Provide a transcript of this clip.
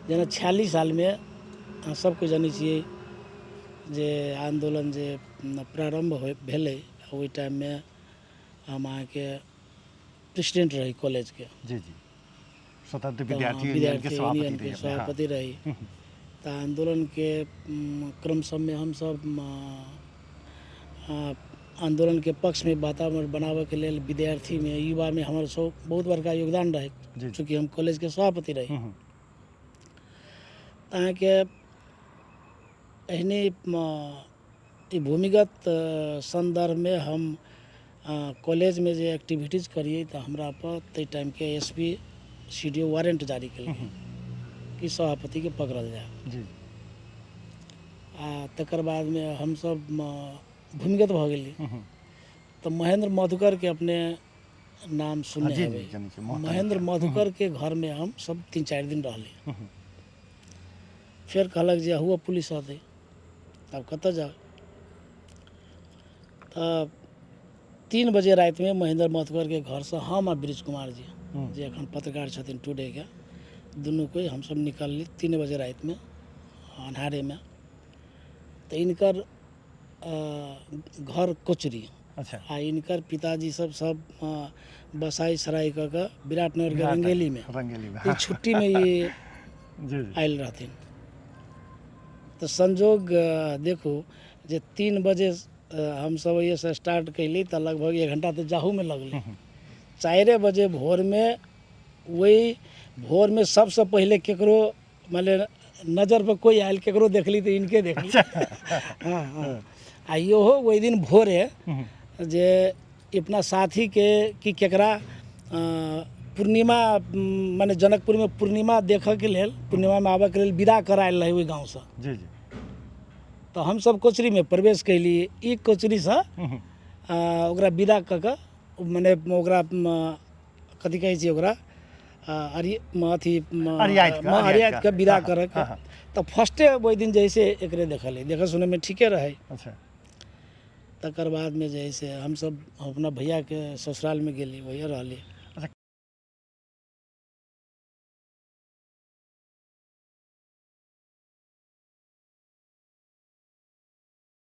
जेना 46 साल में अहाँ सबके जानै छियै जे आंदोलन जे प्रारंभ भेलै ओहि टाइम में हम अहाँके प्रेसिडेंट रही कॉलेज के। जी जी, स्वतंत्र तो विद्यार्थी यूनियन के विद्यार्थी सभापति यूनियन रही के अपने। हाँ। सभापति रही। तो आंदोलन के क्रम सब में हम सब आंदोलन के पक्ष में वातावरण बनाबे के लेल विद्यार्थी में युवा में हमारे सब बहुत बड़का योगदान रहे, चूँकि हम कॉलेज के सभापति रही। अहाँके एहने ई भूमिगत संदर्भ में हम कॉलेज में जे एक्टिविटीज करिए तो हमरा पर तय टाइम के एसपी सीडीओ वारंट जारी कल कि सभापति के पकड़ल जाए। जी। तकर बाद में हम सब भूमिगत भ गेली। तो महेंद्र मधुकर के अपने नाम सुनने हेबै। महेंद्र मधुकर के घर में हम सब 3-4 दिन रहली। फिर कहलक जे हुआ पुलिस आते तब कत जाओ। तब 3 बजे रात में महेंद्र मधुकर के घर से हम और ब्रिज कुमार जी जे अखन पत्रकार छथिन टुडे के दुनू कोई हम सब निकलली 3 बजे रात में अन्हारे में। तो इनकर घर कोचरी। अच्छा। आ इनकर पिताजी सब बसाई सराय के विराटनगर के रंगेली में छुट्टी में ये आयल रहथिन। तो संजोग देखो जे 3 बजे हम सब ये से स्टार्ट कैली तो लगभग 1 घंटा तो जाहू में लगल। 4 बजे भोर में वही भोर में सबसे पहले केकरो माने नजर पर कोई आयल केकरो देखली तो इनके देखली। हाँ हाँ। आ यो वही दिन भोरे जे अपना साथी के कि केकरा पूर्णिमा माने जनकपुर में पूर्णिमा देखे के लेल पूर्णिमा में आबे के लेल विदा करायल रहे ओहि गाँव से। जी जी। तो हम सब कोचरी में प्रवेश कैली। ई कोचरी से ओकरा विदा क के माने ओकरा कथी कहै छै ओकरा अरियात के विदा करे के। तो फर्स्टे वही दिन जैसे एकरे देखल देखे सुने में ठीके रहे। अच्छा। तकर बाद में जैसे हम सब अपना भैया के ससुराल में गेली वही रहली।